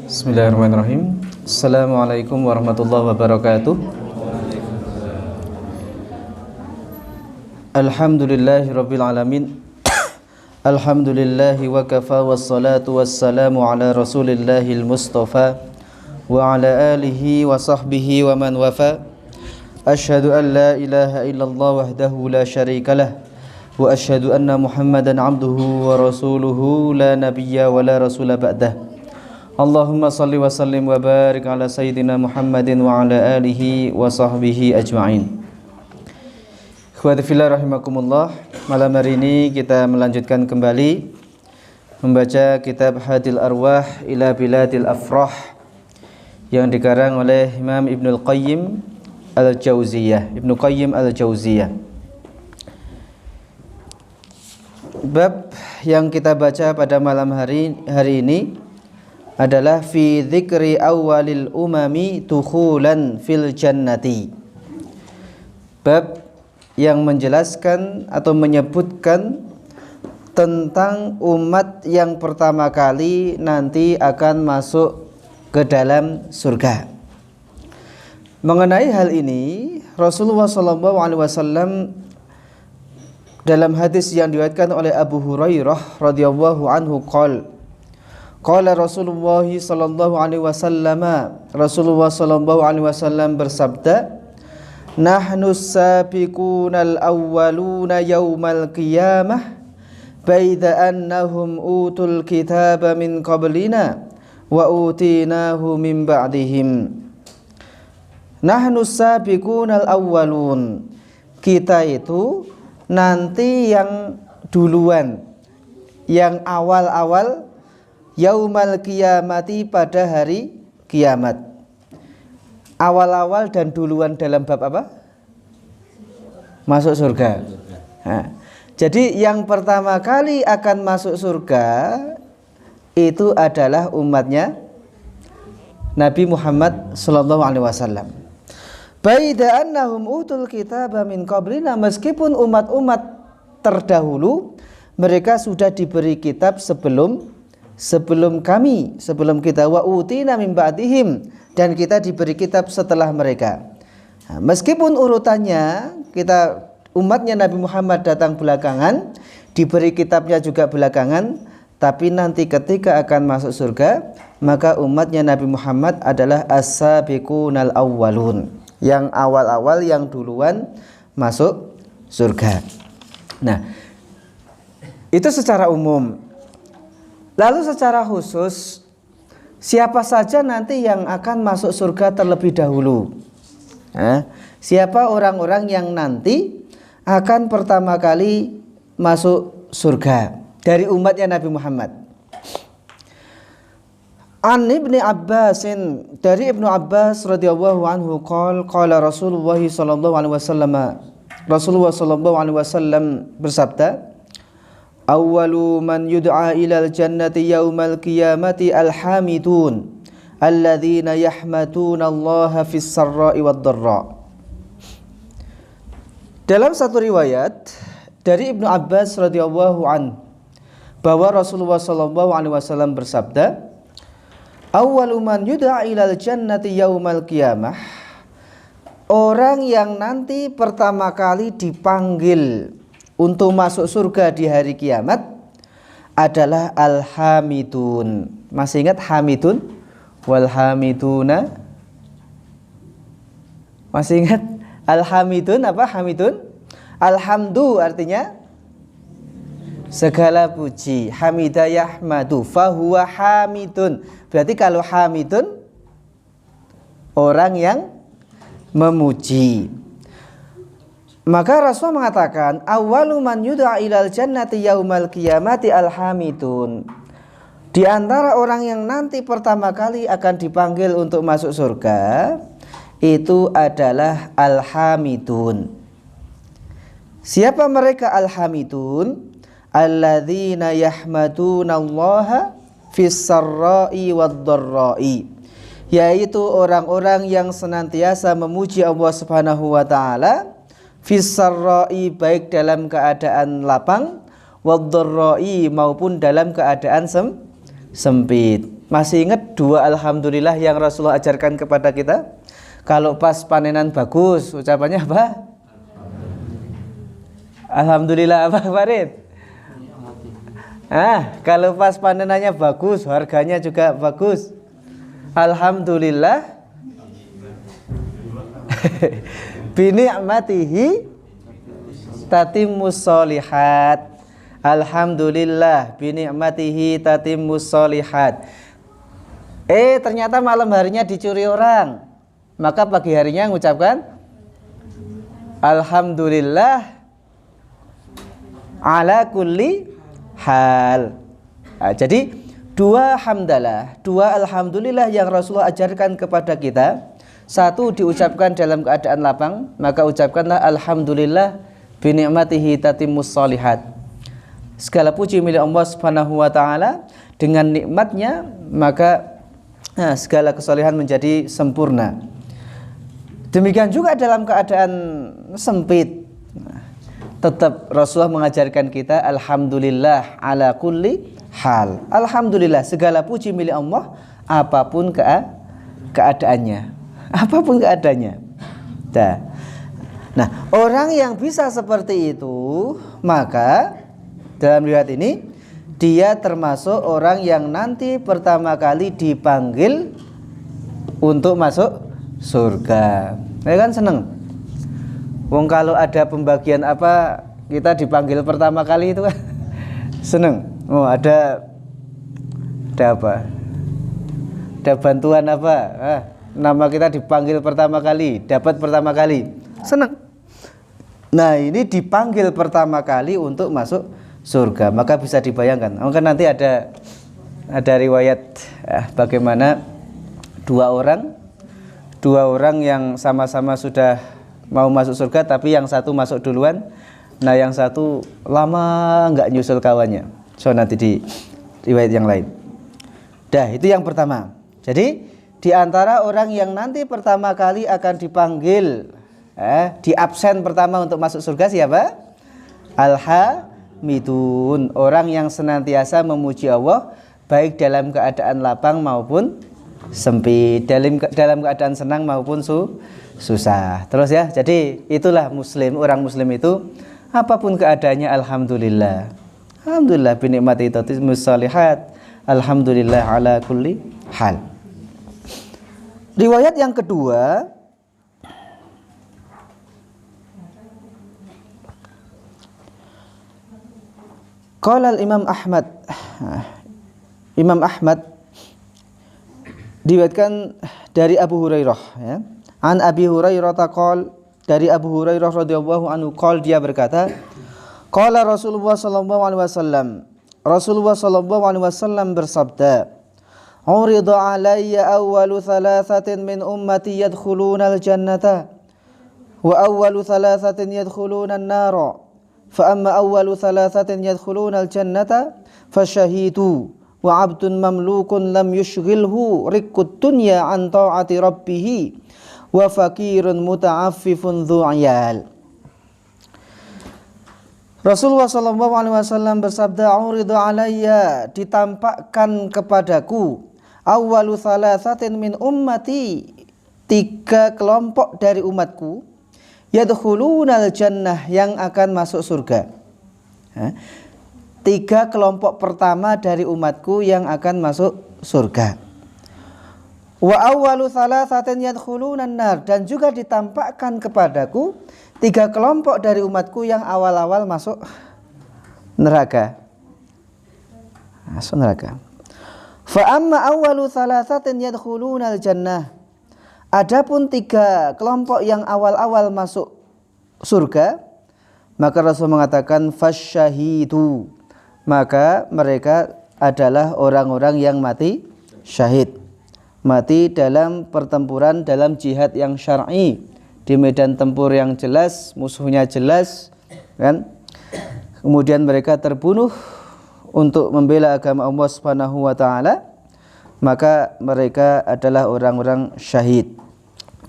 Bismillahirrahmanirrahim. Assalamualaikum warahmatullahi wabarakatuh. Alhamdulillahi rabbil alamin. Alhamdulillahi wa kafa wassalatu wassalamu ala rasulillahil mustafa wa ala alihi wa sahbihi wa man wafa. Asyhadu an la ilaha illallah wahdahu la syarikalah wa asyhadu anna Muhammadan abduhu wa rasuluhu la nabiyya wa la rasula ba'dah. Allahumma salli wa sallim wa barik ala sayyidina Muhammadin wa ala alihi wa sahbihi ajma'in. Ikhwati fillah rahimakumullah. Malam hari ini kita melanjutkan kembali membaca kitab Hadil Arwah ila Biladil Afrah yang dikarang oleh Imam Ibnul Qayyim Al-Jauziyah. Ibnu Qayyim Al-Jauziyah. Bab yang kita baca pada malam hari ini adalah fi dzikri awwalil umami tukhulan fil jannati. Bab yang menjelaskan atau menyebutkan tentang umat yang pertama kali nanti akan masuk ke dalam surga. Mengenai hal ini, Rasulullah SAW dalam hadis yang diriwayatkan oleh Abu Hurairah radhiyallahu anhu qala Rasulullah sallallahu alaihi wasallam, Rasulullah sallallahu alaihi wasallam bersabda, nahnu sabiqunal awwaluna yaumal qiyamah baida annahum utul kitaba min qablina wa utinahu min ba'dihim. Nahnu sabiqunal awwalun, kita itu nanti yang duluan, yang awal-awal yaumal qiyamati, pada hari kiamat. Awal-awal dan duluan dalam bab apa? Masuk surga. Nah, jadi yang pertama kali akan masuk surga itu adalah umatnya Nabi Muhammad sallallahu alaihi wasallam. Baida annahum utul kitaba min qablina, meskipun umat-umat terdahulu mereka sudah diberi kitab sebelum kami, sebelum kita, wa utina min ba'dihim, dan kita diberi kitab setelah mereka. Nah, meskipun urutannya kita umatnya Nabi Muhammad datang belakangan, diberi kitabnya juga belakangan, tapi nanti ketika akan masuk surga, maka umatnya Nabi Muhammad adalah as-sabiqunal awwalun, yang awal-awal, yang duluan masuk surga. Nah, itu secara umum. Lalu secara khusus, siapa saja nanti yang akan masuk surga terlebih dahulu? Siapa orang-orang yang nanti akan pertama kali masuk surga dari umatnya Nabi Muhammad? An Ibni Abbasin, dari Ibnu Abbas radhiyallahu anhu qala Rasulullah sallallahu alaihi wasallam, Rasulullah sallallahu alaihi wasallam bersabda, awwalu man yud'a ilal jannati yaumal qiyamati alhamidun alladzina yahmaduna allaha fis sarra'i wad dharra. Dalam satu riwayat dari Ibnu Abbas radhiyallahu an, bahwa Rasulullah sallallahu alaihi wasallam bersabda, awwalu man yud'a ilal jannati yaumal qiyamah, orang yang nanti pertama kali dipanggil untuk masuk surga di hari kiamat adalah al-hamidun. Masih ingat hamidun? Wal hamiduna? Masih ingat al-hamidun apa? Hamidun? Alhamdu artinya segala puji. Hamida yahmadu fahuwa hamidun. Berarti kalau hamidun, orang yang memuji. Maka Rasulullah mengatakan, awwalu man yud'a ilal jannati yaumal qiyamati alhamidun. Di antara orang yang nanti pertama kali akan dipanggil untuk masuk surga itu adalah alhamidun. Siapa mereka alhamidun? Alladzina yahmadunallaha fis sarra'i wad dharra'i, yaitu orang-orang yang senantiasa memuji Allah Subhanahu wa taala fisarra'i, baik dalam keadaan lapang, wadharra'i, maupun dalam keadaan sempit. Masih ingat dua alhamdulillah yang Rasulullah ajarkan kepada kita? Kalau pas panenan bagus, ucapannya apa? Alhamdulillah apa Farid? Kalau pas panenannya bagus, harganya juga bagus. Alhamdulillah bini'matihi tatimmus sholihat. Alhamdulillah bini'matihi tatimmus sholihat. Ternyata malam harinya dicuri orang, maka pagi harinya mengucapkan alhamdulillah ala kulli hal. Jadi dua hamdalah, dua alhamdulillah yang Rasulullah ajarkan kepada kita. Satu diucapkan dalam keadaan lapang, maka ucapkanlah alhamdulillah bi ni'matihi tatimmus sholihat. Segala puji milik Allah Subhanahu wa taala, dengan nikmatnya maka segala kesolehan menjadi sempurna. Demikian juga dalam keadaan sempit, tetap Rasulullah mengajarkan kita alhamdulillah ala kulli hal. Alhamdulillah segala puji milik Allah apapun keadaannya. Apapun keadaannya. Nah, orang yang bisa seperti itu, maka dalam riwayat ini dia termasuk orang yang nanti pertama kali dipanggil untuk masuk surga. Ya kan seneng. Wong kalau ada pembagian apa kita dipanggil pertama kali itu kan seneng. Oh ada apa? Ada bantuan apa? Nama kita dipanggil pertama kali, dapat pertama kali, seneng. Nah ini dipanggil pertama kali untuk masuk surga, maka bisa dibayangkan. Mungkin nanti ada riwayat bagaimana dua orang yang sama-sama sudah mau masuk surga, tapi yang satu masuk duluan, nah yang satu lama nggak nyusul kawannya. So nanti di riwayat yang lain. Itu yang pertama. Jadi di antara orang yang nanti pertama kali akan dipanggil, di absen pertama untuk masuk surga siapa? Al-hamidun, orang yang senantiasa memuji Allah baik dalam keadaan lapang maupun sempit, dalam keadaan senang maupun susah. Terus ya, jadi itulah muslim, orang muslim itu apapun keadaannya alhamdulillah. Alhamdulillah bi ni'mati tatimmus sholihat. Alhamdulillah ala kulli hal. Riwayat yang kedua, qala Imam Ahmad. Imam Ahmad diriwayatkan dari Abu Hurairah, ya. An Abi Hurairah taqol, dari Abu Hurairah radhiyallahu anhu qol, dia berkata, qala Rasulullah sallallahu alaihi wasallam, Rasulullah sallallahu alaihi wasallam bersabda, urida alayya awwalu thalathatin min ummati yadkhuluna al-jannata wa awwalu thalathatin yadkhuluna an-nara, fa amma awwalu thalathatin yadkhuluna al-jannata fasyahidu wa 'abdun mamlukun lam yushghilhu riqqud dunya an ta'ati rabbih wa fakirun muta'affifun dzu'yal. Rasulullah sallallahu alaihi wasallam bersabda, urida alayya, ditampakkan kepadaku, awwalu thalathatin min ummati, tiga kelompok dari umatku, yadkhulunal jannah, yang akan masuk surga. Tiga kelompok pertama dari umatku yang akan masuk surga. Wa awwalu thalathatin yadkhulunan nar, dan juga ditampakkan kepadaku tiga kelompok dari umatku yang awal-awal masuk neraka. Masuk neraka. Fa amma awwalu thalathatin yadkhulunal jannah, adapun tiga kelompok yang awal-awal masuk surga, maka Rasul mengatakan fasyahidu, maka mereka adalah orang-orang yang mati syahid, mati dalam pertempuran, dalam jihad yang syar'i, di medan tempur yang jelas, musuhnya jelas, kan? Kemudian mereka terbunuh untuk membela agama Allah Subhanahu wa taala, maka mereka adalah orang-orang syahid.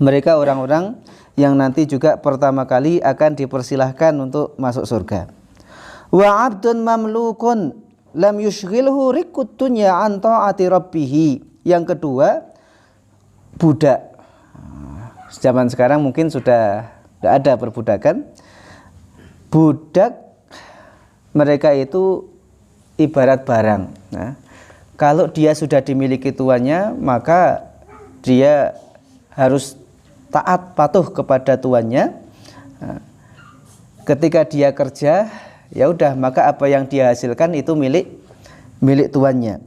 Mereka orang-orang yang nanti juga pertama kali akan dipersilahkan untuk masuk surga. Wa 'abdun mamlukun, lam yushghilhu riqqud dunya an ta'ati rabbih. Yang kedua, budak. Zaman sekarang mungkin sudah tidak ada perbudakan. Budak mereka itu ibarat barang. Nah, kalau dia sudah dimiliki tuannya, maka dia harus taat patuh kepada tuannya. Nah, ketika dia kerja, ya udah, maka apa yang dia hasilkan itu milik tuannya.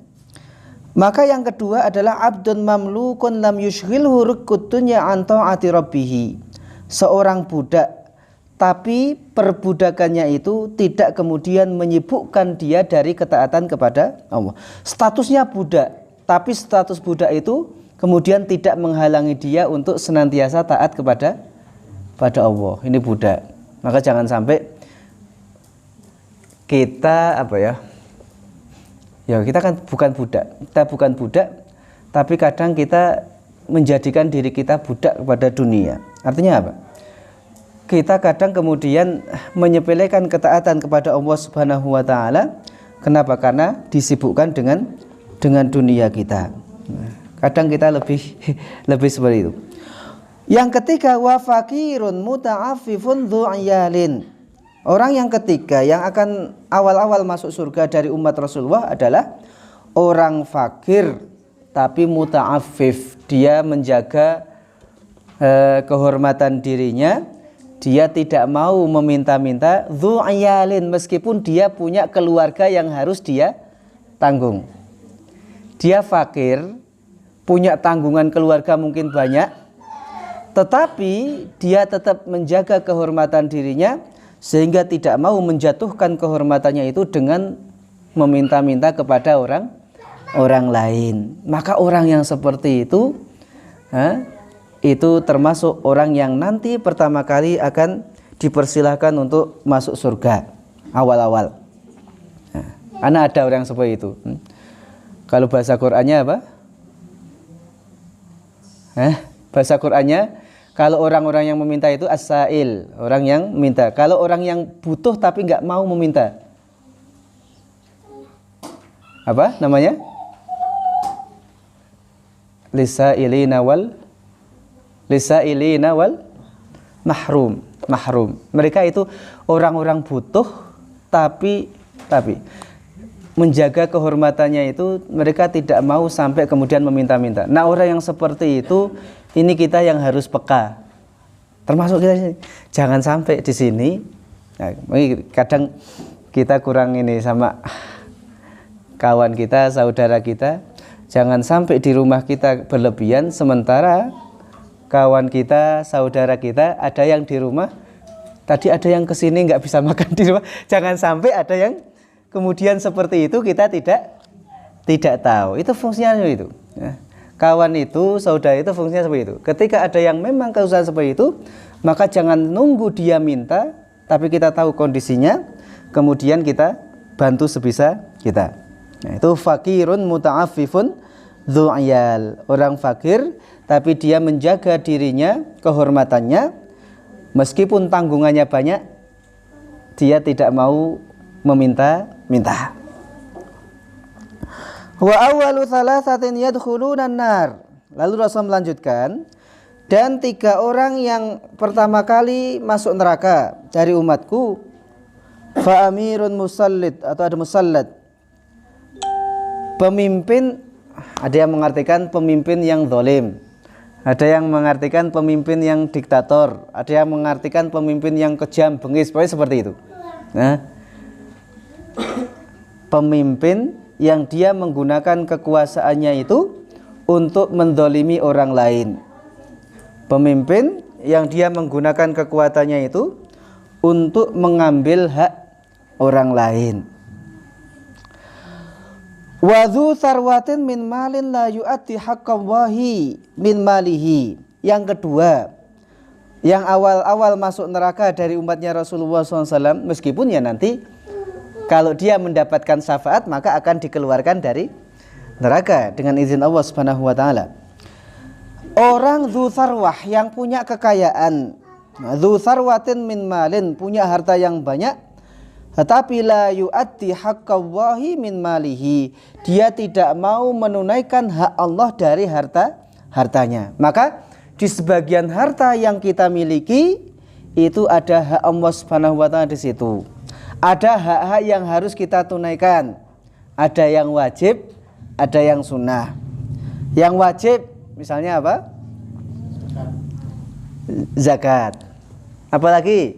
Maka yang kedua adalah abdun mamlukun lam yushghilhu riqqud dunya an ta'ati rabbih. Seorang budak, tapi perbudakannya itu tidak kemudian menyibukkan dia dari ketaatan kepada Allah. Statusnya budak, tapi status budak itu kemudian tidak menghalangi dia untuk senantiasa taat kepada Allah. Ini budak. Maka jangan sampai kita kita kan bukan budak, tapi kadang kita menjadikan diri kita budak kepada dunia. Artinya apa? Kita kadang kemudian menyepelekan ketaatan kepada Allah Subhanahu wa taala. Kenapa? Karena disibukkan dengan dunia kita. Kadang kita lebih seperti itu. Yang ketiga, wa fakirun muta'affifun dzu'yalin. Orang yang ketiga yang akan awal-awal masuk surga dari umat Rasulullah adalah orang fakir tapi muta'affif. Dia menjaga kehormatan dirinya. Dia tidak mau meminta-minta, dzu'yalin, meskipun dia punya keluarga yang harus dia tanggung. Dia fakir, punya tanggungan keluarga mungkin banyak, tetapi dia tetap menjaga kehormatan dirinya, sehingga tidak mau menjatuhkan kehormatannya itu dengan meminta-minta kepada orang lain. Maka orang yang seperti itu termasuk orang yang nanti pertama kali akan dipersilahkan untuk masuk surga awal-awal. Karena ada orang seperti itu. Kalau bahasa Qur'annya apa? Bahasa Qur'annya, kalau orang-orang yang meminta itu as-sa'il, orang yang minta. Kalau orang yang butuh tapi nggak mau meminta, apa namanya? Lisa'ilina wal mahrum. Mereka itu orang-orang butuh tapi menjaga kehormatannya itu mereka tidak mau sampai kemudian meminta-minta. Nah, orang yang seperti itu, ini kita yang harus peka. Termasuk kita ini. Jangan sampai di sini. Nah, kadang kita kurang ini sama kawan kita, saudara kita. Jangan sampai di rumah kita berlebihan, sementara kawan kita, saudara kita ada yang di rumah. Tadi ada yang kesini nggak bisa makan di rumah. Jangan sampai ada yang kemudian seperti itu, kita tidak tahu. Itu fungsinya itu. Kawan itu, saudara itu fungsinya seperti itu. Ketika ada yang memang kesusahan seperti itu, maka jangan nunggu dia minta, tapi kita tahu kondisinya, kemudian kita bantu sebisa kita. Nah, itu fakirun muta'affifun dzu'yal. Orang fakir tapi dia menjaga dirinya, kehormatannya, meskipun tanggungannya banyak, dia tidak mau meminta-minta. Wa awwalu thalathatin yadkhuluna an-nar. Lalu Rasul melanjutkan, dan 3 orang yang pertama kali masuk neraka dari umatku, fa amirun musallid, atau ada musallad, pemimpin. Ada yang mengartikan pemimpin yang zalim, ada yang mengartikan pemimpin yang diktator, ada yang mengartikan pemimpin yang kejam, bengis, pokoknya seperti itu. Nah, pemimpin yang dia menggunakan kekuasaannya itu untuk mendolimi orang lain. Pemimpin yang dia menggunakan kekuatannya itu untuk mengambil hak orang lain. Wa dzu sarwatin min malin la yu'addi haqqallahi min malihi. Yang kedua, yang awal-awal masuk neraka dari umatnya Rasulullah SAW, meskipun ya nanti kalau dia mendapatkan syafaat maka akan dikeluarkan dari neraka dengan izin Allah Subhanahu wa taala. Orang dzu sarwah yang punya kekayaan, dzu sarwatin min malin, punya harta yang banyak, tetapi la yu'addi haqqallahi min malihi, dia tidak mau menunaikan hak Allah dari hartanya. Maka di sebagian harta yang kita miliki itu ada hak Allah Subhanahu wa taala di situ. Ada hak-hak yang harus kita tunaikan. Ada yang wajib, ada yang sunnah. Yang wajib misalnya apa? Zakat. Apalagi?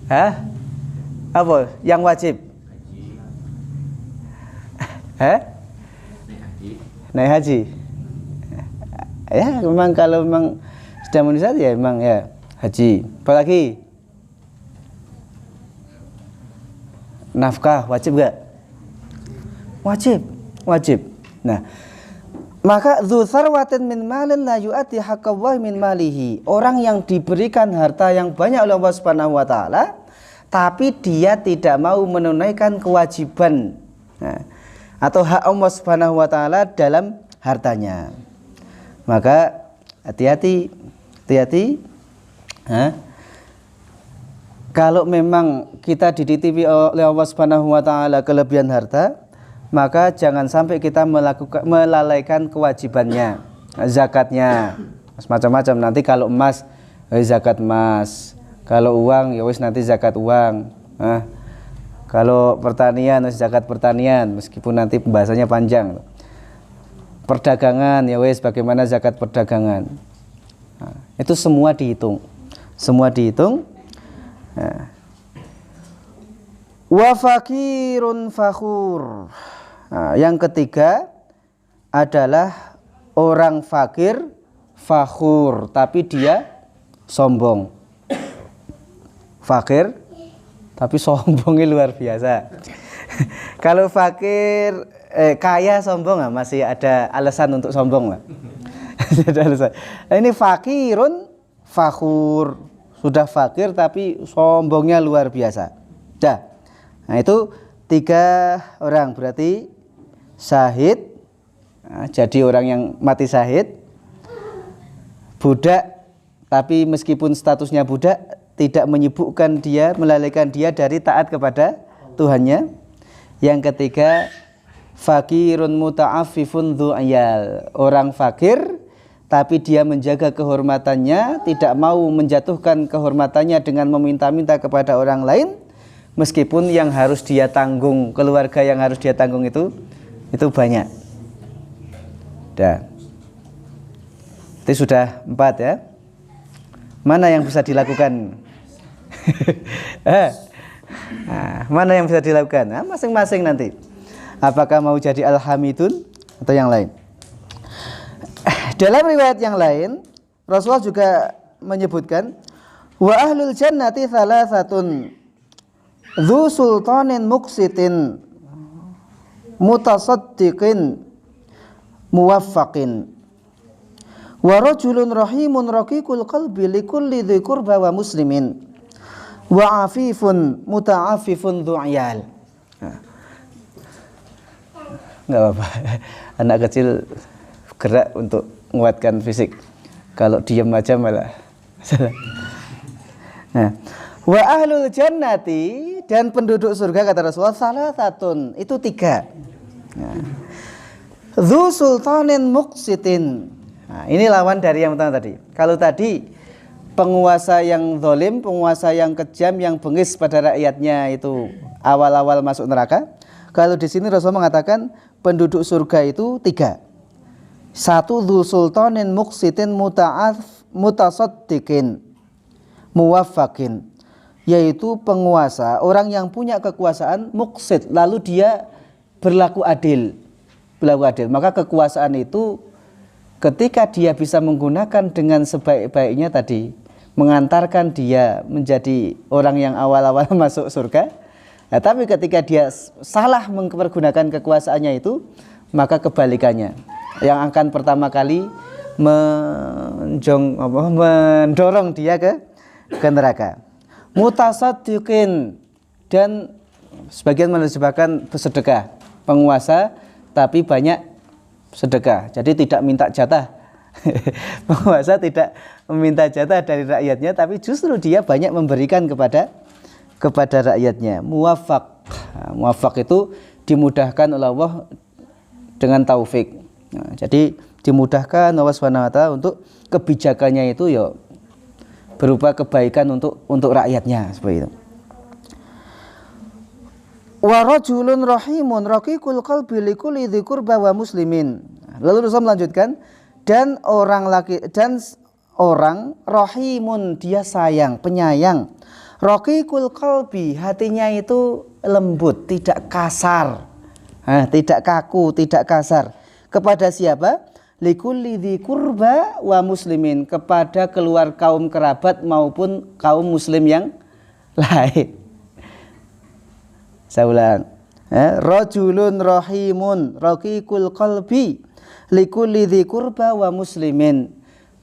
Hah? Apa? Yang wajib? Naik haji. Ya, memang kalau memang sudah menisab ya memang ya haji. Apalagi? Nafkah wajib gak? Wajib. Nah, maka dzu sarwatin min malin la yu'ati haqqallahi min malihi. Orang yang diberikan harta yang banyak oleh Allah Subhanahu wa taala, tapi dia tidak mau menunaikan kewajiban atau hak Allah Subhanahu wa taala dalam hartanya. Maka hati-hati. Kalau memang kita dititipi oleh Allah Subhanahu wa taala kelebihan harta, maka jangan sampai kita melalaikan kewajibannya, zakatnya. Macam-macam, nanti kalau emas zakat emas, kalau uang ya wis nanti zakat uang. Kalau pertanian zakat pertanian, meskipun nanti pembahasannya panjang. Perdagangan ya wis bagaimana zakat perdagangan. Itu semua dihitung. Wa fakirun fakhur. Yang ketiga adalah orang fakir fakhur, tapi dia sombong. Fakir tapi sombongnya luar biasa. Kalau fakir kaya sombong masih ada alasan untuk sombong lah. Ada alasan. Ini fakirun fakhur, sudah fakir tapi sombongnya luar biasa. Nah itu 3 orang berarti syahid, jadi orang yang mati syahid, budak tapi meskipun statusnya budak tidak menyibukkan dia, melalaikan dia dari taat kepada Tuhannya. Yang ketiga fakirun muta'affifun dzu'ayal, orang fakir tapi dia menjaga kehormatannya, tidak mau menjatuhkan kehormatannya dengan meminta-minta kepada orang lain, meskipun yang harus dia tanggung, keluarga yang harus dia tanggung itu banyak. Itu sudah 4 ya. Mana yang bisa dilakukan? Mana yang bisa dilakukan? Masing-masing nanti. Apakah mau jadi alhamidun atau yang lain? Dalam riwayat yang lain, Rasulullah juga menyebutkan wa ahlul jannati thalathatun dzu sultanin muqsitin mutasaddiqin muwaffaqin wa rajulun rahimun raqiqul qalbi likulli dzi qurba wa muslimin wa afifun muta'affifun dzu'yal. Enggak apa-apa. Anak kecil gerak untuk menguatkan fisik. Kalau diam aja malah salah. Nah, wa ahlul jannati, dan penduduk surga kata Rasulullah salasatun, itu 3. Dzu sultanin muqsitin. Nah, ini lawan dari yang pertama tadi. Kalau tadi penguasa yang zalim, penguasa yang kejam, yang bengis pada rakyatnya, itu awal-awal masuk neraka. Kalau di sini Rasulullah mengatakan penduduk surga itu 3. 1 dzu sultanin muqsitin mutasaddiqin muwaffaqin, yaitu penguasa, orang yang punya kekuasaan, muqsid, lalu dia berlaku adil. Maka kekuasaan itu ketika dia bisa menggunakan dengan sebaik-baiknya tadi, mengantarkan dia menjadi orang yang awal-awal masuk surga. Nah, tapi ketika dia salah mempergunakan kekuasaannya itu, maka kebalikannya, yang akan pertama kali mendorong dia ke neraka. Mutasaddiqin, dan sebagian menerjemahkan bersedekah, penguasa tapi banyak sedekah, jadi tidak minta jatah. Penguasa tidak meminta jatah dari rakyatnya, tapi justru dia banyak memberikan kepada kepada rakyatnya. Muwafaq. Nah, muwafaq itu dimudahkan oleh Allah dengan taufik. Nah, jadi dimudahkan Allah Subhanahu wa taala untuk kebijakannya itu ya berupa kebaikan untuk rakyatnya seperti itu. Wa rajulun rahimun raqiqul qalbi likulli dzi qurba wa muslimin. Lalu Rasul melanjutkan, dan orang rahimun, dia sayang, penyayang. Raqiqul qalbi, hatinya itu lembut, tidak kasar. Tidak kaku, tidak kasar. Kepada siapa? Likulli dzi qurba wa muslimin, kepada keluar kaum kerabat maupun kaum muslim yang lain. Saya ulang. Rajulun rahimun raqiqul qalbi likulli dzi qurba wa muslimin.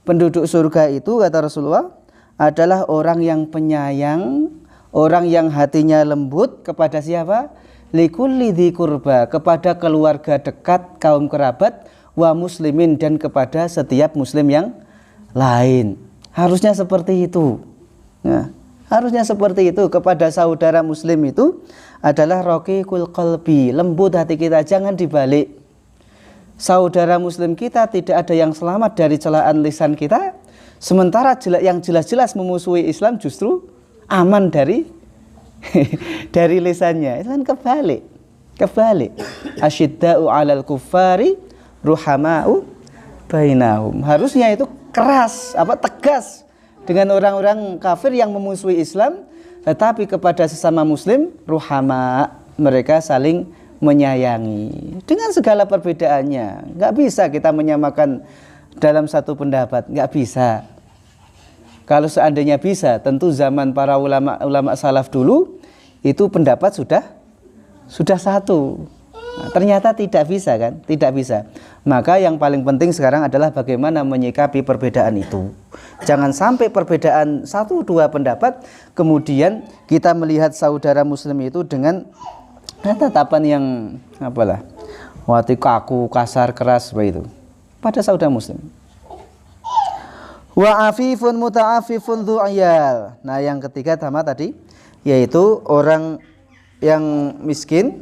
Penduduk surga itu, kata Rasulullah, adalah orang yang penyayang, orang yang hatinya lembut kepada siapa? Likulli dzi qurba, kepada keluarga dekat, kaum kerabat, wa muslimin, dan kepada setiap muslim yang lain. Harusnya seperti itu. Nah, harusnya seperti itu. Kepada saudara muslim itu adalah raqiqul qalbi, lembut hati kita, jangan dibalik. Saudara muslim kita tidak ada yang selamat dari celaan lisan kita, sementara yang jelas-jelas memusuhi Islam justru aman dari dari lisannya. Itu kan kebalik. Asyidda'u 'alal kuffari ruhama'u bainahum. Harusnya itu keras, tegas dengan orang-orang kafir yang memusuhi Islam, tetapi kepada sesama muslim ruhama, mereka saling menyayangi dengan segala perbedaannya. Nggak bisa kita menyamakan dalam satu pendapat, nggak bisa. Kalau seandainya bisa, tentu zaman para ulama salaf dulu itu pendapat sudah satu. Nah, ternyata tidak bisa kan? Tidak bisa. Maka yang paling penting sekarang adalah bagaimana menyikapi perbedaan itu. Jangan sampai perbedaan 1-2 pendapat kemudian kita melihat saudara muslim itu dengan tatapan yang wati kaku, kasar, keras seperti itu pada saudara muslim. Wa afifun muta'afifun dzu'iyal. Nah, yang ketiga tadi yaitu orang yang miskin,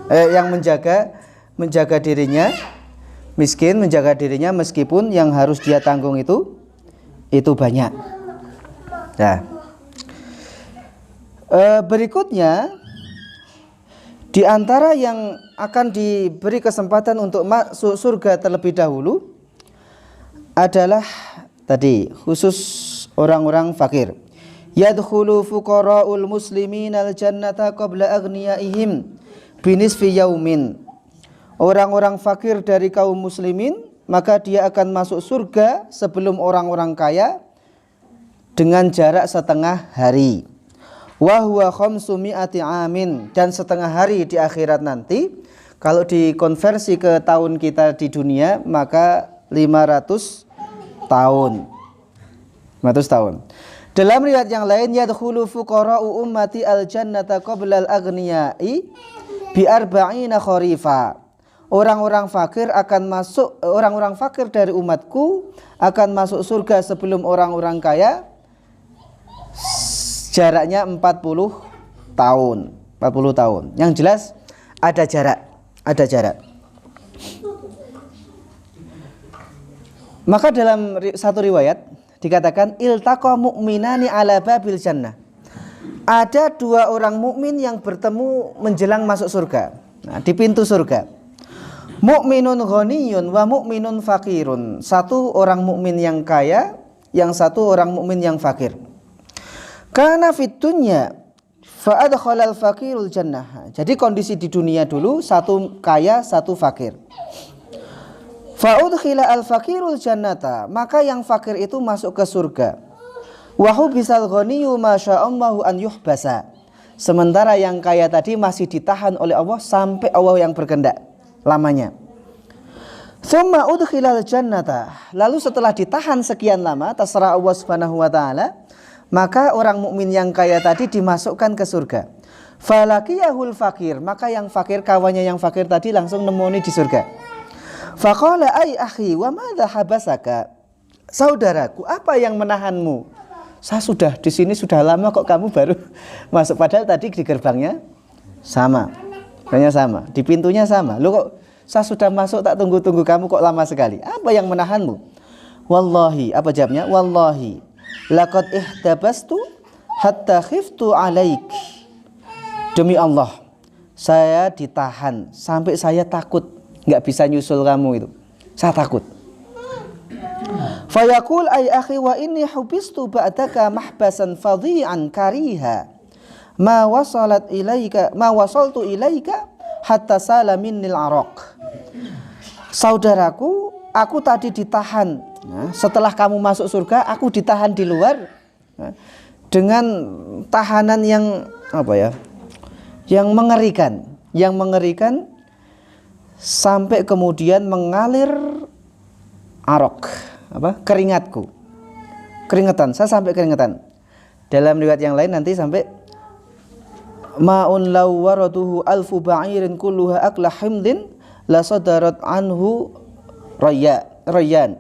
yang menjaga dirinya, miskin, menjaga dirinya meskipun yang harus dia tanggung itu banyak. Nah, berikutnya di antara yang akan diberi kesempatan untuk masuk surga terlebih dahulu adalah tadi khusus orang-orang fakir. Yadkhulu fuqara'ul muslimin al-jannata qabla aghniyaihim binisfi yaumin. Orang-orang fakir dari kaum muslimin, maka dia akan masuk surga sebelum orang-orang kaya dengan jarak setengah hari. Wa huwa khamsumi'ati amin, dan setengah hari di akhirat nanti kalau dikonversi ke tahun kita di dunia maka 500 tahun. 500 tahun. Dalam riwayat yang lain, yadkhulu fuqara'u ummati al-jannata qabla al-aghniyai bi arba'ina kharifa. Orang-orang fakir dari umatku akan masuk surga sebelum orang-orang kaya, jaraknya 40 tahun. 40 tahun. Yang jelas ada jarak. Maka dalam satu riwayat dikatakan iltaqa mu'minani ala babil jannah. Ada 2 orang mukmin yang bertemu menjelang masuk surga. Nah, di pintu surga. Mu'minun ghaniyun wa mu'minun fakirun. Satu orang mukmin yang kaya, yang satu orang mukmin yang fakir. Kana fid dunya fa adkhalal fakirul jannah. Jadi kondisi di dunia dulu, satu kaya, satu fakir. Fa'udkhila al-fakirul jannata, maka yang fakir itu masuk ke surga. Wa hubisal ghaniyyu ma sya'allahu an yuhbasa. Sementara yang kaya tadi masih ditahan oleh Allah sampai Allah yang berkehendak lamanya. Tsumma udkhilal jannata, lalu setelah ditahan sekian lama terserah Allah Subhanahu wa taala, maka orang mukmin yang kaya tadi dimasukkan ke surga. Falaqiyahul fakir, maka yang fakir, kawannya yang fakir tadi langsung nemoni di surga. Faqala ay akhi wa madza habasaka, saudaraku, apa yang menahanmu saya sudah di sini sudah lama kok kamu baru masuk, padahal tadi di gerbangnya sama. Gerbangnya sama, di pintunya sama. Lu kok saya sudah masuk tak tunggu-tunggu kamu kok lama sekali. Apa yang menahanmu? Wallahi, apa jawabnya? Wallahi laqad ihtabastu hatta khiftu alaik. Demi Allah, saya ditahan sampai saya takut nggak bisa nyusul kamu itu. Saya takut. Fayaqul ay akhi wa inni hubistu ba'daka mahbasan fadhi'an kariha ma wasaltu ilaika hatta sala minnil araq. Saudaraku, aku tadi ditahan. Nah, setelah kamu masuk surga, aku ditahan di luar, nah, dengan tahanan yang apa ya? Yang mengerikan sampai kemudian mengalir arok, apa? Keringetan. Saya sampai keringetan. Dalam riwayat yang lain nanti sampai ma'un law waraduhu alfu ba'irin kulluha akla himdin la sadarat anhu rayyan.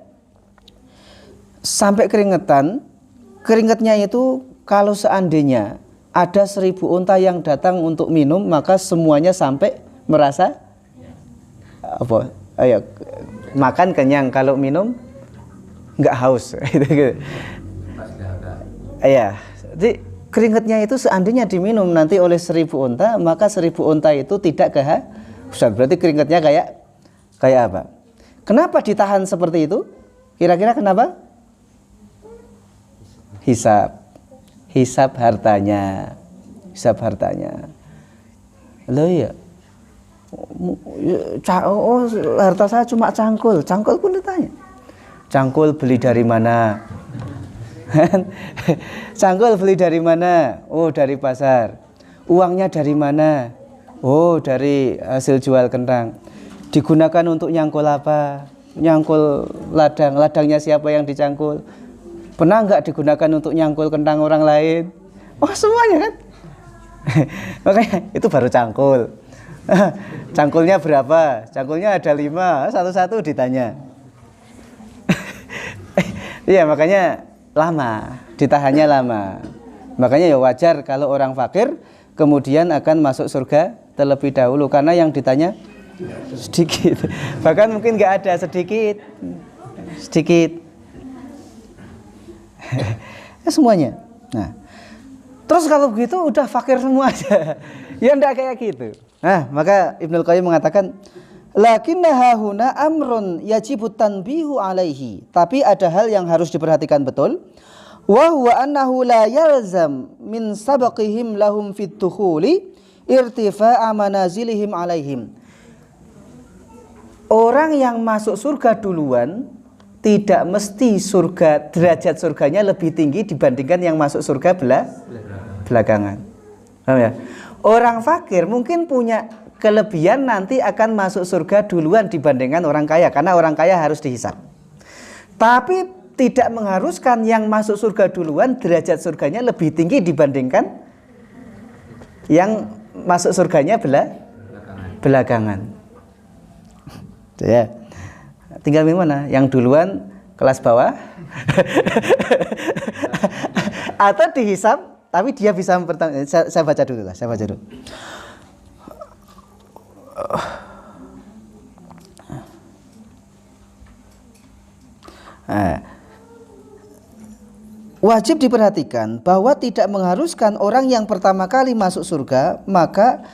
Sampai keringatnya itu kalau seandainya ada 1000 unta yang datang untuk minum, maka semuanya sampai merasa apa? Makan kenyang, kalau minum nggak haus. Iya, jadi keringatnya itu seandainya diminum nanti oleh 1000 unta, maka 1000 unta itu tidak kehausan. Berarti keringatnya kayak apa? Kenapa ditahan seperti itu? Kira-kira kenapa? Hisab hartanya. Loh iya, harta saya cuma cangkul pun ditanya. Cangkul beli dari mana? Cangkul beli dari mana? Oh, dari pasar. Uangnya dari mana? Oh, dari hasil jual kentang. Digunakan untuk nyangkul apa? Nyangkul ladangnya siapa yang dicangkul? Pernah nggak digunakan untuk nyangkul kentang orang lain? Oh, semuanya kan? Makanya itu baru cangkul. Cangkulnya berapa? Cangkulnya ada 5, satu-satu ditanya. Iya, makanya lama, ditahannya lama. Makanya ya wajar kalau orang fakir kemudian akan masuk surga terlebih dahulu, karena yang ditanya sedikit. Bahkan mungkin nggak ada, sedikit. Semuanya. Nah, terus kalau begitu udah fakir semua aja. Ya enggak kayak gitu. Nah, maka Ibnul Qayyim mengatakan, lakinnaha huna amrun yajibu tanbihu alaihi. Tapi ada hal yang harus diperhatikan betul. Wa huwa annahu la yalzam min sabaqihim lahum fit dukhuli irtifa'a manazilihim alaihim. Orang yang masuk surga duluan tidak mesti derajat surganya lebih tinggi dibandingkan yang masuk surga belakangan. Paham ya? Orang fakir mungkin punya kelebihan nanti akan masuk surga duluan dibandingkan orang kaya, karena orang kaya harus dihisab. Tapi tidak mengharuskan yang masuk surga duluan derajat surganya lebih tinggi dibandingkan yang masuk surganya belakangan. Ya. Tinggal gimana? Yang duluan kelas bawah atau dihisab tapi dia bisa mempertanggung. Saya baca dulu. Wajib diperhatikan bahwa tidak mengharuskan orang yang pertama kali masuk surga maka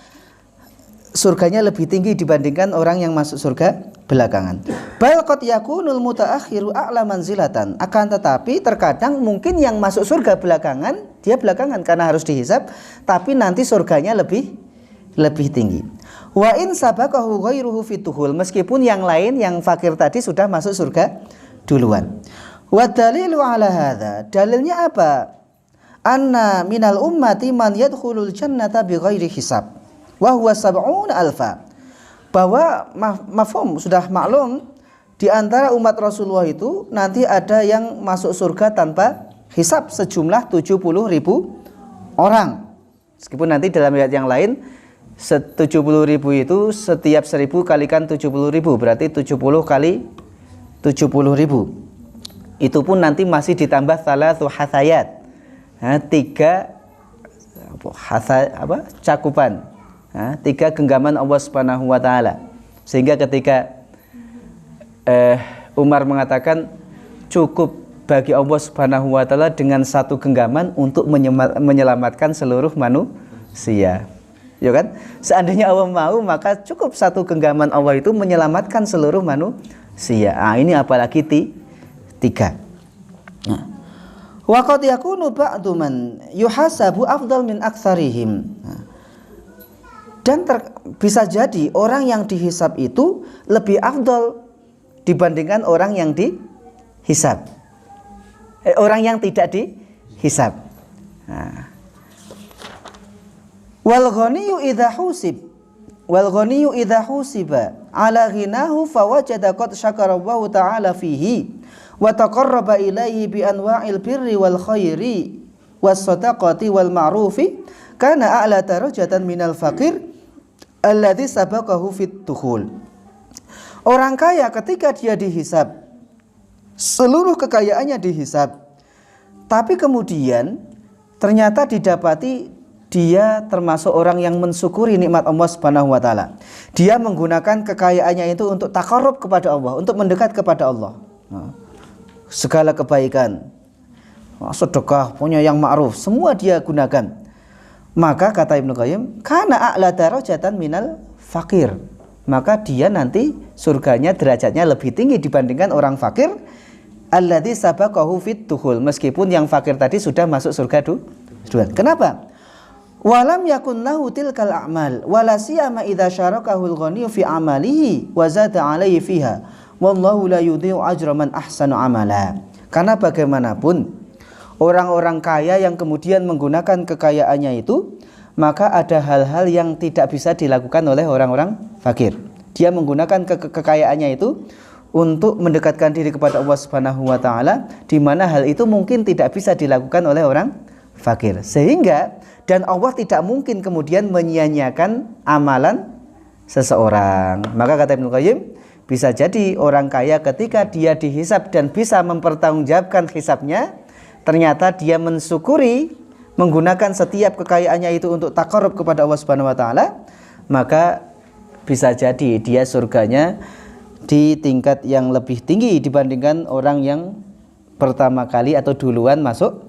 surganya lebih tinggi dibandingkan orang yang masuk surga belakangan. Bal qad yakunul mutaakhiru a'la manzilatan. Akan tetapi terkadang mungkin yang masuk surga belakangan, dia belakangan karena harus dihisab, tapi nanti surganya lebih tinggi. Wa in sabaqahu ghairuhu fituhul, meskipun yang lain yang fakir tadi sudah masuk surga duluan. Wa dalilu ala hadza, dalilnya apa? Anna minal ummati man yadkhulul jannata bighairi hisab. Wa huwa sab'una alfa. Bahwa mafhum sudah maklum di antara umat Rasulullah itu nanti ada yang masuk surga tanpa hisab sejumlah 70.000 orang. Meskipun nanti dalam riwayat yang lain 70.000 itu setiap 1000 kalikan 70.000 berarti 70 kali 70.000. Itu pun nanti masih ditambah salatu hasayat. tiga cakupan, tiga genggaman Allah Subhanahu wa taala. Sehingga ketika Umar mengatakan cukup bagi Allah Subhanahu wa taala dengan satu genggaman untuk menyelamatkan seluruh manusia. Ya kan? Seandainya Allah mau, maka cukup satu genggaman Allah itu menyelamatkan seluruh manusia. Ini apalagi tiga. Wa qad yakunu ba'du man yuhasabu afdal min aktsarihim. Dan bisa jadi orang yang dihisab itu lebih afdal dibandingkan orang yang dihisab. Orang yang tidak dihisab. Wal ghaniyyu idza husiba ala ghinahu fawajada qad syakara Allah ta'ala fihi wa taqarraba ilaihi bi anwa'il birri wal khairi was sadaqati wal ma'rufi kana a'la darajatan minal faqir alladzi sabaqahu fit dukhul. Orang kaya ketika dia dihisab, seluruh kekayaannya dihisab, tapi kemudian ternyata didapati dia termasuk orang yang mensyukuri nikmat Allah Subhanahu wa taala. Dia menggunakan kekayaannya itu untuk taqarrub kepada Allah, untuk mendekat kepada Allah. Segala kebaikan, sedekah, punya yang ma'ruf, semua dia gunakan. Maka kata Ibnu Qayyim, kana a'la darajatan minal fakir. Maka dia nanti surganya derajatnya lebih tinggi dibandingkan orang fakir alladzi sabaqahu fit dukhul, meskipun yang fakir tadi sudah masuk surga duluan. Kenapa? Walam yakun lahu tilkal a'mal wala siyama idza syarakahul ghaniyyu fi amalihi wa zada 'alaihi fiha wallahu la yudhi'u ajra man ahsanu amala. Karena bagaimanapun orang-orang kaya yang kemudian menggunakan kekayaannya itu, maka ada hal-hal yang tidak bisa dilakukan oleh orang-orang fakir. Dia menggunakan kekayaannya itu untuk mendekatkan diri kepada Allah Subhanahu wa taala, di mana hal itu mungkin tidak bisa dilakukan oleh orang fakir. Sehingga dan Allah tidak mungkin kemudian menyia-nyiakan amalan seseorang. Maka kata Ibnu Qayyim, bisa jadi orang kaya ketika dia dihisab dan bisa mempertanggungjawabkan hisabnya, ternyata dia mensyukuri menggunakan setiap kekayaannya itu untuk taqarrub kepada Allah Subhanahu wa taala, maka bisa jadi dia surganya di tingkat yang lebih tinggi dibandingkan orang yang pertama kali atau duluan masuk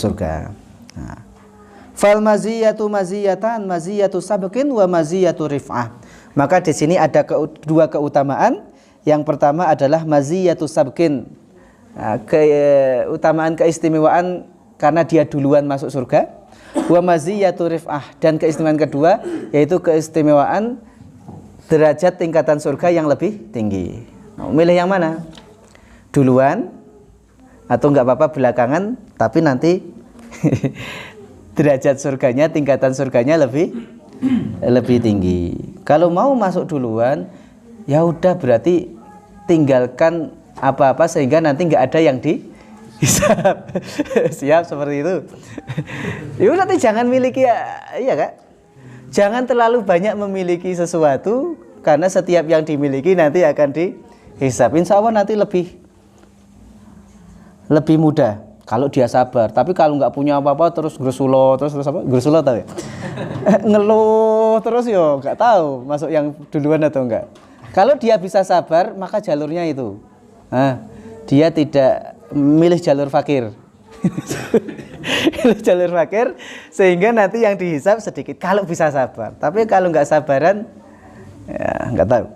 surga. Fal maziyatu maziyatan, maziyatu sabqin wa maziyatu rif'ah. Maka di sini ada dua keutamaan. Yang pertama adalah maziyatu sabqin, keutamaan keistimewaan karena dia duluan masuk surga. Wa maziyatu rif'ah, dan keistimewaan kedua yaitu keistimewaan derajat tingkatan surga yang lebih tinggi. Milih yang mana? Duluan atau enggak apa-apa belakangan, tapi nanti derajat surganya, tingkatan surganya lebih tinggi. Kalau mau masuk duluan, ya udah berarti tinggalkan apa-apa sehingga nanti nggak ada yang dihisab. Siap seperti itu. Ya nanti jangan miliki, iya Kak. Jangan terlalu banyak memiliki sesuatu, karena setiap yang dimiliki nanti akan dihisab. Insya Allah nanti lebih mudah kalau dia sabar. Tapi kalau nggak punya apa-apa terus gersulo, terus apa? Gersulo tahu ya? Ngeluh terus yo nggak tahu masuk yang duluan atau enggak. Kalau dia bisa sabar, maka jalurnya itu. Dia tidak milih jalur fakir. Jalur fakir sehingga nanti yang dihisab sedikit kalau bisa sabar. Tapi kalau nggak sabaran, ya nggak tahu.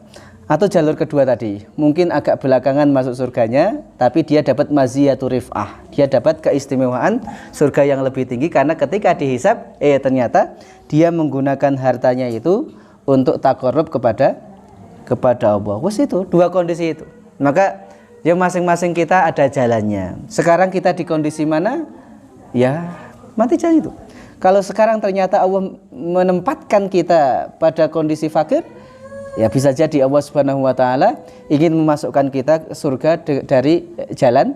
Atau jalur kedua tadi, mungkin agak belakangan masuk surganya, tapi dia dapat maziyatu rif'ah, dia dapat keistimewaan surga yang lebih tinggi karena ketika dihisab, ternyata dia menggunakan hartanya itu untuk taqarrub kepada Allah. Wes itu dua kondisi itu. Maka ya masing-masing kita ada jalannya. Sekarang kita di kondisi mana? Ya mati jalan itu. Kalau sekarang ternyata Allah menempatkan kita pada kondisi fakir, ya bisa jadi Allah Subhanahu wa taala ingin memasukkan kita ke surga dari jalan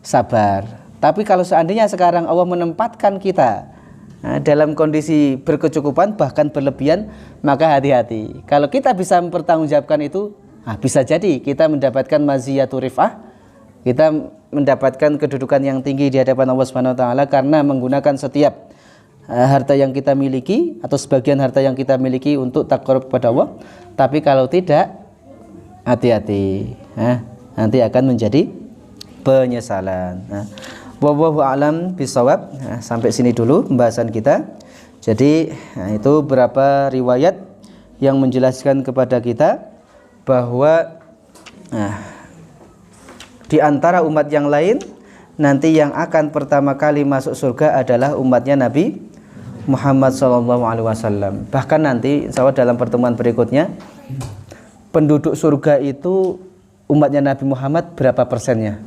sabar. Tapi kalau seandainya sekarang Allah menempatkan kita dalam kondisi berkecukupan bahkan berlebihan, maka hati-hati. Kalau kita bisa mempertanggungjawabkan itu, bisa jadi kita mendapatkan maziyatu rif'ah, Kita mendapatkan kedudukan yang tinggi di hadapan Allah Subhanahu wa taala karena menggunakan setiap harta yang kita miliki atau sebagian harta yang kita miliki untuk taqarrub kepada Allah. Tapi kalau tidak, hati-hati, nanti akan menjadi penyesalan. Wallahu a'lam bishawab. Sampai sini dulu pembahasan kita. Jadi itu beberapa riwayat yang menjelaskan kepada kita bahwa di antara umat yang lain nanti yang akan pertama kali masuk surga adalah umatnya Nabi Muhammad SAW. Bahkan nanti insya Allah dalam pertemuan berikutnya, penduduk surga itu umatnya Nabi Muhammad berapa persennya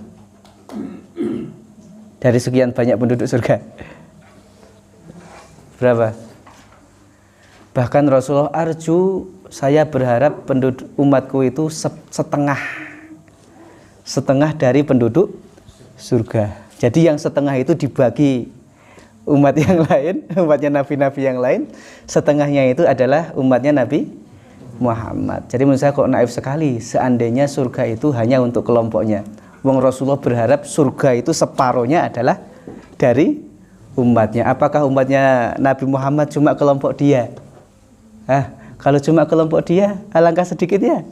dari sekian banyak penduduk surga? Berapa? Bahkan Rasulullah arju, saya berharap penduduk umatku itu setengah dari penduduk surga. Jadi yang setengah itu dibagi umat yang lain, umatnya nabi-nabi yang lain, setengahnya itu adalah umatnya Nabi Muhammad. Jadi menurut saya kok naif sekali seandainya surga itu hanya untuk kelompoknya. Wong Rasulullah berharap surga itu separuhnya adalah dari umatnya. Apakah umatnya Nabi Muhammad cuma kelompok dia? Kalau cuma kelompok dia, alangkah sedikitnya.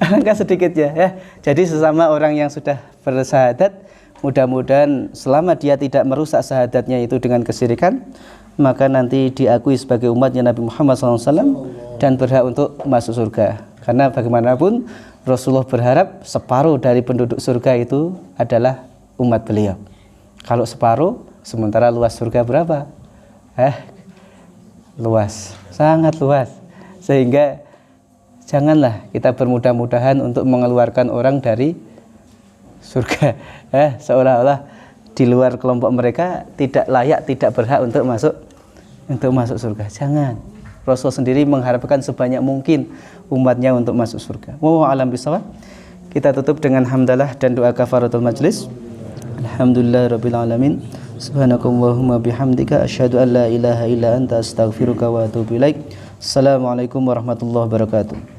Alangkah sedikitnya ya. Jadi sesama orang yang sudah bersyahadat, mudah-mudahan selama dia tidak merusak syahadatnya itu dengan kesyirikan, maka nanti diakui sebagai umatnya Nabi Muhammad SAW dan berhak untuk masuk surga. Karena bagaimanapun Rasulullah berharap separuh dari penduduk surga itu adalah umat beliau. Kalau separuh, sementara luas surga berapa? Luas, sangat luas. Sehingga janganlah kita bermudah-mudahan untuk mengeluarkan orang dari surga, seolah-olah di luar kelompok mereka tidak layak, tidak berhak untuk masuk surga. Jangan. Rasul sendiri mengharapkan sebanyak mungkin umatnya untuk masuk surga. Wallahu a'lam bishawab. Kita tutup dengan hamdalah dan doa kafaratul majlis. Alhamdulillahirabbil alamin. Subhanakallahumma bihamdika asyhadu an la ilaha illa anta astaghfiruka wa atubu ilaik. Assalamualaikum warahmatullahi wabarakatuh.